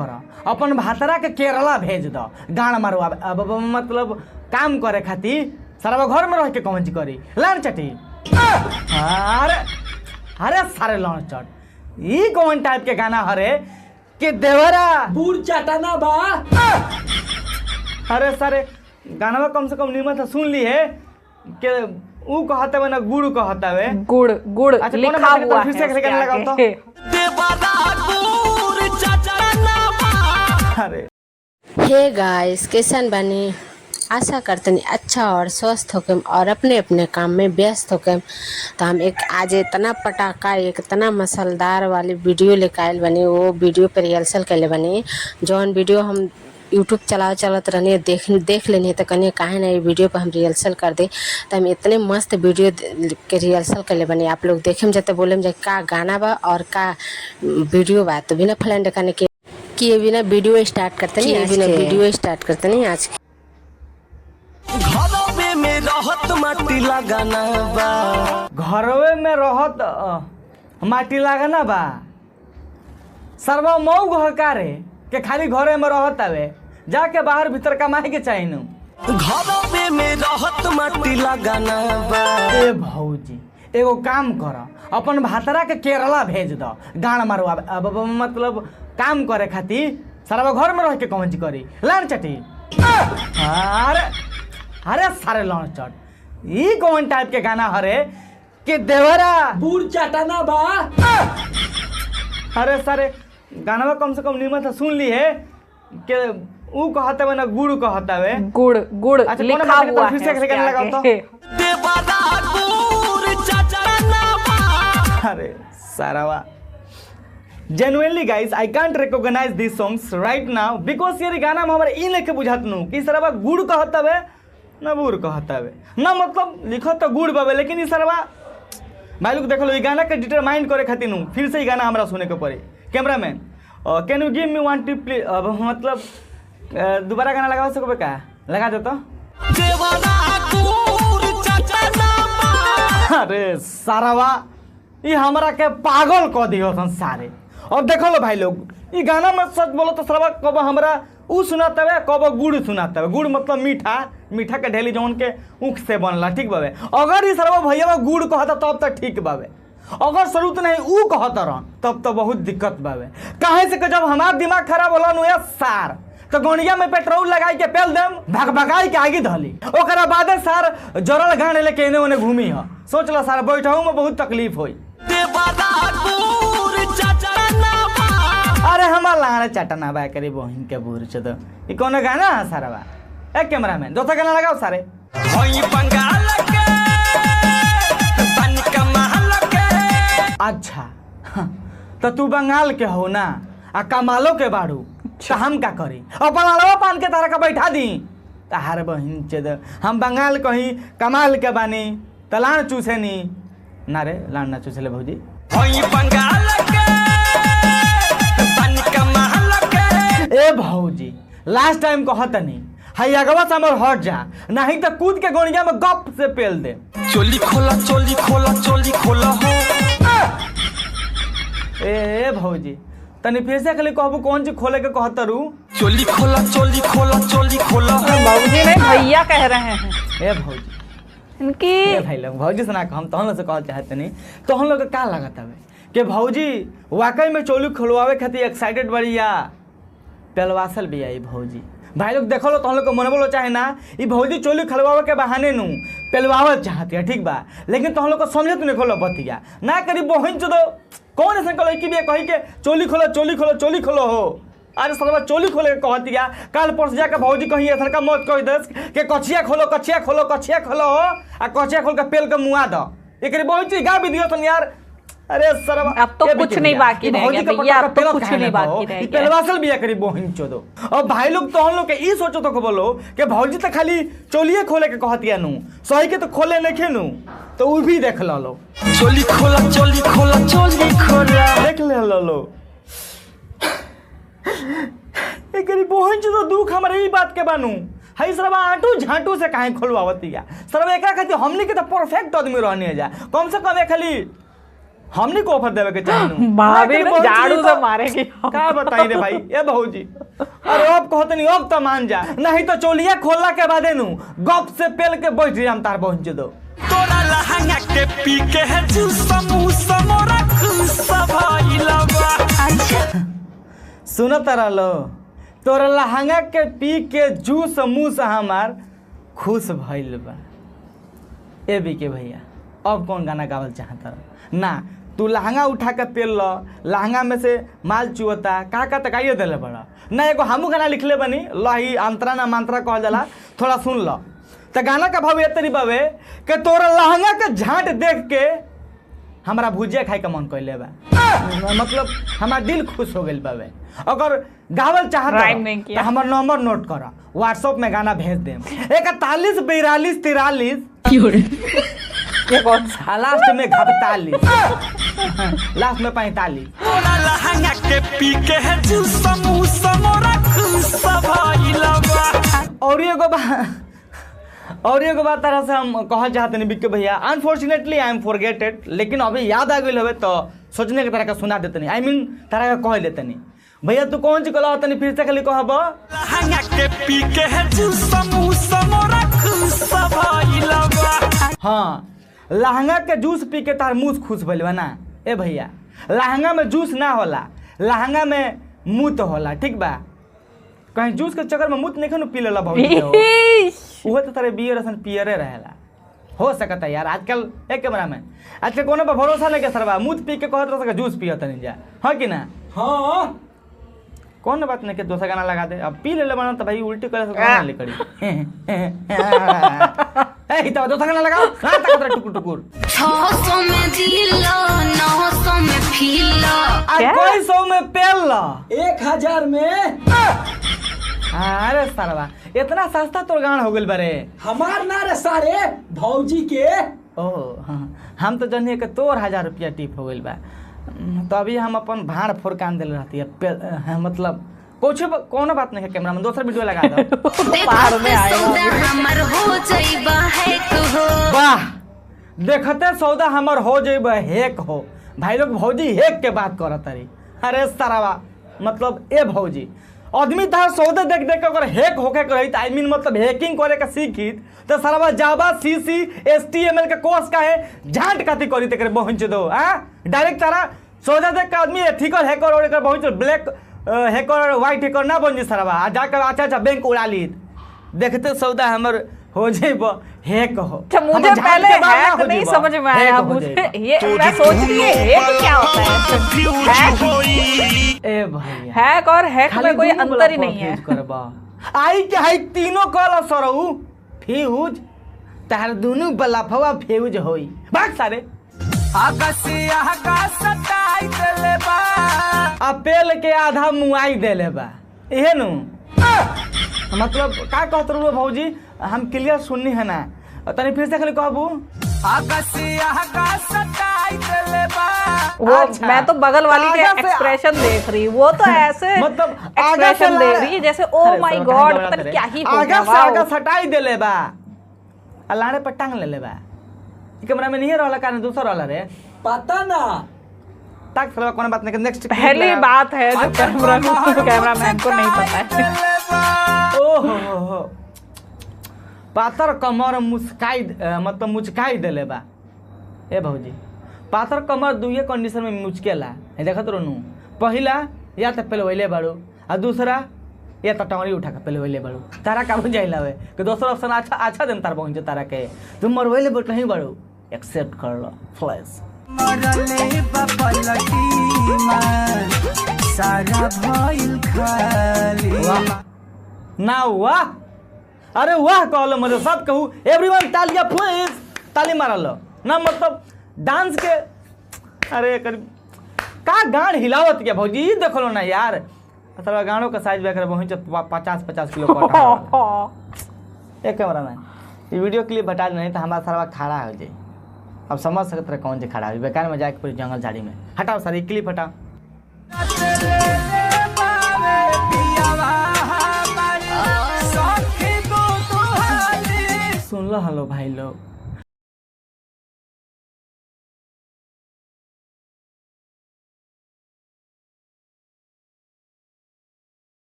अपन भातरा के केरला भेज दो गाड़ मारवा अब मतलब काम करे खातिर सारा घर में रह के कौन करी लान चटी अरे अरे सारे लौन चट ई कौन टाइप के गाना हरे कि देवरा बूढ़ चटाना बा। अरे सारे गाना कम से कम निमन से सुन ली है कि ऊ कहता है ना गुड़ कहता है गुड़ गुड़ अच्छा, लिखा हुआ है फिर से गाना लगाओ तो अरे हे गाइस कैसन बनी। आशा करते नहीं अच्छा और स्वस्थ होके और अपने अपने काम में व्यस्त होके तो हम एक आज इतना पटाखा एक इतना मसालेदार वाली वीडियो लेकर आयल बनी। वो वीडियो पर रिहर्सल कैले बनी जौन वीडियो हम यूट्यूब चलत रहनी देख लेनी तो कहीं काहे ना ये वीडियो पर हम रिहर्सल कर दे तो हम इतने मस्त वीडियो के रिहर्सल कैले बनी। आप लोग देखे में जाते बोले में का गाना बा और का वीडियो बा तो बिना फैलेंड करने के ये बिना वीडियो स्टार्ट करते नहीं आज घरवे में रहत माटी लगाना बा। घरवे में रहत माटी लगाना बा सर्वा मऊ घरे के खाली घरे में रहत आवे जाके बाहर भीतर कमाए के चाहिए नु घरवे में रहत माटी लगाना बा। ए भौजी एगो काम कर अपन भातरा के केरला भेज दो गाड़ मारवा अब मतलब काम करे खातिर सारा घर में रह के कौन करी लान चटी अरे अरे सारे लौन चट ई कौन टाइप के गाना हरे कि देवरा बूढ़ चटाना बा। अरे सारे गाना कम से कम निमन से सुन ली है कि ऊ कहता है ना गुड़ कहता है गुड़ गुड़ अच्छा, लिखा हुआ फिर से गाना लगाओ तो देवरा बूढ़ चटाना बा। अरे सारावा genuinely guys I can't recognise this songs right now because ये गाना में हमारे ई लेके बुझात नु कि सरवा गुड़ कहता है ना बूढ़ कहता है ना मतलब लिखो तो गुड़ बाबे लेकिन ई सरवा भाई लोग देख लो ये गाना के डिटरमाइन करे खातिर नु फिर से ये गाना हमरा सुने के पड़े cameraman can you give me one tip please अब मतलब दोबारा गाना लगा सकोगे का लगा दो तो देवरा बूढ़ चटाना बा। अरे सारावा ये हमरा के पागल कह दियो सारे। और देखो लो भाई लोग ये गाना में सच बोलो तो सरवा कब हमरा ऊ सुनाता है कब गुड़ सुनाता है। गुड़ मतलब मीठा मीठा के ढेली जौन के ऊख से बनला ठीक बाबे। अगर ये सरवा भैया गुड़ कहता तब तक ठीक बाबे अगर सरूत नहीं ऊ कहता रह तब तो बहुत दिक्कत बाबे। काहे से कि जब हमार दिमाग खराब होला नु सार तो गोनिया में पेट्रोल लगाई के पेल देम भगाई के आगे धली ओकरा बादे सार जरल गाने लेके एने ओने घूमी ह सोच लो सार बैठऊ में बहुत तकलीफ होई। अरे हमार लाने चटना बा करी बहिन के बूढ़ छद ई कोनो गाना है सारा बा। ए कैमरामैन दूसरा गाना लगाओ सारे होई बंगाल के तन कमाल के। अच्छा तो तू बंगाल के हो ना आ कमालो के बाड़ू तो हम का करी अपन अलवा पान के तारा का बैठा दी तार बहिन छद हम बंगाल कहीं कमाल के बानी तलान चूसे नी ना रे लान ना चूसले भौजी होई बंगाल के तन कमाल के। ए भौजी लास्ट टाइम कहत नहीं हाई अगवा से हमर हट जा नहीं तो कूद के गोनिया में गप से पेल दे। चोली खोला चोली खोला चोली खोला हो। ए भौजी तनी फिर से खाली कहबू कौन चीज खोले के कहत रू चोली खोला चोली खोला चोली खोला हो। बाबूजी नहीं भैया कह रहे हैं ए भौजी इनकी ए भाई लोग भौजी से ना हम तहन से कहल चाहते नहीं तो हम लोग का लागत हवे कि भौजी वाकई में चोली खोलवावे खातिर एक्साइटेड बड़ी या पेलवासल भी आई भौजी। भाई लोग देखो लो तो हम लोग को मन बोलो चाहे ना ये भौजी चोली खलवावे के बहाने नु पेलवावत चाहती है ठीक बा लेकिन तो हम लोग को समझे तू नहीं खोलो बतिया ना करी बहन चो कौन ऐसा कलो कि कही के चोली खोलो चोली खोलो चोली खोलो हो। अरे सरवा चोली खोले के कहती है कल परस जाकर भौजी कही ऐसा का मत कही दस के कछिया खोलो कछिया खोलो कछिया खोलो हो आ कछिया खोल के पेल के मुआ दो एक बहुत चीज गा भी दियो तुम यार। अरे सरवा अब तो कुछ नहीं बाकी रह गया भैया अब तो कुछ नहीं बाकी रह गया पेलवासल भी करी बहन चोदो। और भाई लोग तो हम लोग के ई सोचो तो बोलो कि भौजी तो खाली चोलिए खोले के कहती है नु सही के तो खोले नहीं खेनू तो उ भी देख लो चोली खोला चोली खोला चोली खोला देख ले लो एक बहन चो दुख हमारे ई बात के बानू हई सरवा आंटू झांटू से काहे खोलवावती है सरवा एकरा खातिर हमनी के तो परफेक्ट आदमी रहने जा कम से कम खाली हमने को ऑफर देवे के चाहिए भाभी ने झाड़ू से मारेगी। का बताई रे भाई ए भौजी, अरे अब कहते नहीं अब तो मान जा, नहीं तो चोलिया खोलला के बादे नु गप से पेल के बैठ जाम तार पहुंच दो। तोरा लहंगा के पी के है जूस समोसा मोरा खुश भइलबा। सुनो तारा लो, तोरा लहंगा के पी के जूस मुंह हमार खुश भइल बा। ए बी के भैया अब कौन गाना गावल चाहता ना, तू लहंगा उठा के पेल लो, लहंगा में से माल चुअता का तकाइए दिले बड़ा ना। एगो हमू गाना लिखले बनी लही अंतरा ना मंत्रा कहल जाला, थोड़ा सुन लो। तो गाना का भाव ये तरी बावे कि तोरा लहंगा के झांट देख के हमारा भुजिया खाए का मन कैले बा, मतलब हमारा दिल खुश हो गइल बावे। अगर गावल चाहता तो हमार नंबर नोट करा, व्हाट्सएप में गाना भेज दे 41 42 43 ये कौन सा? लास्ट में 45 लास्ट में 45। तोरा लहंगा के पी के है जूस समोसा मोरा खुश भइलबा। और एगो बात तरह से हम कहल चाहते नहीं बिक्के भैया, अनफॉर्चुनेटली आई एम फॉरगेटेड, लेकिन अभी याद आ गई हवे तो सोचने के तरह का सुना देते नहीं, आई मीन तरह का कह लेते नहीं। भैया तू कौन सी कला होता नहीं, फिर से खाली कहब। लहंगा के पी के है जूस समोसा मोरा खुश भइलबा। हाँ, लहंगा के जूस पी के तार मुँह खुश भइल बा ना। ए भैया लहंगा में जूस ना होला, लहंगा में मुँह तो होला, ठीक बा। कहीं जूस के चक्कर में मुँह नहीं पी लेला भौजी वो तो तारे बियर असन पियरे रहेला, हो सकता है यार। आजकल एक कैमरा में आजकल कोनो पर भरोसा नहीं के सरवा, मुँह पी के कहत रह जूस पियत नहीं जा, हाँ कि ना। हाँ कौन बात नहीं के दूसरा गाना लगा दे, अब पी ले बना तो भाई उल्टी करे से गाना लिखड़ी ए तो दूसरा गाना लगाओ हां तक टुकुर टुकुर 600 में दिलो 900 में फीलो आ कोई 100 में पेल ला 1000 में। अरे सरवा इतना सस्ता तोर गाना हो गेल बारे, हमार ना रे सारे भौजी के। ओह हाँ, हम तो जानिए कि तोर 1000 रुपया टिप हो गेल बा, तो अभी हम अपन भाड़ फोड़ कान दिल रहती है, मतलब कुछ कोनो बात नहीं है। कैमरा में दूसरा वीडियो लगा दो बाहर में आएगा। हमर हो जाइबा है हो वाह, देखते सौदा हमर हो जाइबा हेक हो। भाई लोग भौजी हेक के बात करत तारी, अरे सरावा मतलब ए भौजी आदमी तार सौदे देख देख के अगर हेक होके रही, आई मीन मतलब हैकिंग करे का सीखी तो सरवा जावा सीसी HTML के कोर्स का है झांट काती करी तक पहुंच दो। डायरेक्ट तारा सौदा देख के आदमी एथिकल हैकर और एकर पहुंच ब्लैक हैकर और व्हाइट हैकर ना बन जी सरवा, जाकर अच्छा बैंक उड़ा ली। देखते सौदा हमर हो जाइबो हेक हो। अच्छा मुझे पहले हैक नहीं समझ में आया, मुझे ये मैं सोच रही है हैक क्या होता है। ए भैया हैक और हैक में कोई अंतर ही नहीं है। आई के हाई तीनों कल सरऊ फ्यूज तार दोनों बलाफवा फ्यूज होई भाग सारे आकाशिया का सताई देले बा, अपेल के आधा मुआई देले बा। इहे नु मतलब का कहत रहो भौजी, हम क्लियर सुननी है ना, तनी फिर से खाली कहबू। आकाशिया का सताई देले बा। वो अच्छा, मैं तो बगल वाली के एक्सप्रेशन देख रही, वो तो ऐसे मतलब एक्सप्रेशन दे रही है जैसे ओ माय गॉड पता नहीं क्या ही हो आगा गया। से आगा सटाई देले बा, अलाड़े पर टांग लेले बा। कैमरा में नहीं रहला का दूसरा रहला रे, पता ना तक सरवा कोनो बात नहीं। नेक्स्ट पहली बात है जो कैमरामैन को नहीं पता है। ओहो पातर कमर मुस्काई मतलब मुचकाई देले बा। ए भौजी पातर कमर दुइये कंडीशन में मुचकेला है, देखत रहनु। पहिला या तो पेलवैले बाड़ू और दूसरा या तो टंगड़ी उठा के पेलवैले बाड़ू। तारा का बुझाइला है कि दूसरा ऑप्शन अच्छा देम तार पहुंचे तारा के, तुम मरवैले बट नहीं बाड़ू, एक्सेप्ट कर लो फ्लैश। मरले बपलटी में सारा भइल खाली। ना वाह, अरे वाह कहलो, मतलब सब कहू एवरीवन तालियां प्लीज, ताली मारल ना, मतलब डांस के अरे कर का गान हिलावत क्या भौजी देख लो ना यार। असल गानों का साइज बेकर पहुंच 50 किलो का एक कैमरा में ये वीडियो क्लिप हटा नहीं तो हमारा सारा खड़ा हो जाए। अब समझ सकते रहे कौन से खड़ा हो, बेकार में जाके पूरी जंगल झाड़ी में हटाओ सर, ये क्लिप हटाओ। सुन लो हेलो भाई लोग।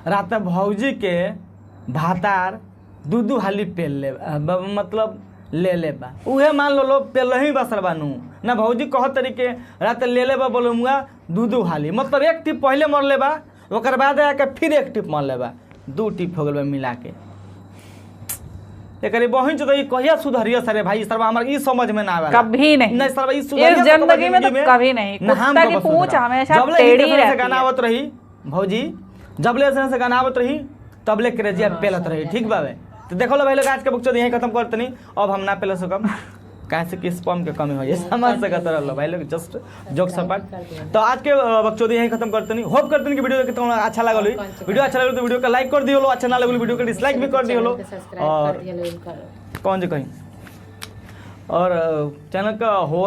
रात भौजी के भातार दू हाली पेल ले मतलब ले ले बा उहे मान लो पेल ही बसर बानू ना भौजी कह तरीके रात ले ले बा बोलूँगा दू हाली मतलब एक टिप पहले मर ले बा ओकर बाद आके फिर एक टिप मर ले बा 2 टिप हो गल बा मिला के एक बहन तो कहिया सुधरिया सरे भाई सरवा हमारे ई समझ में ना आवेला कभी नहीं नहीं सरवा ई इस सुधरिया जिंदगी में तो कभी नहीं कुत्ता की पूंछ हमेशा टेढ़ी रहती गाना है। आवत रही भौजी जबले से गाना आवत रही तबले क्रेजिया पेलत रही ठीक बावे तो देखो लो भाई लोग आज के बकचोद यहीं खत्म करते नहीं अब हम ना पेल सकम काहे से कि स्पर्म के कमी हो ये समझ सकत रहो भाई लोग जस्ट जोक सपाट तो आज के बकचोद यहीं खत्म करते नहीं होप करते नहीं कि वीडियो कितना अच्छा लागल हुई वीडियो अच्छा लगल तो वीडियो को लाइक कर दियो लो अच्छा ना लगल वीडियो को डिसलाइक भी कर दियो लो और कौन जी कहीं और चैनल का हो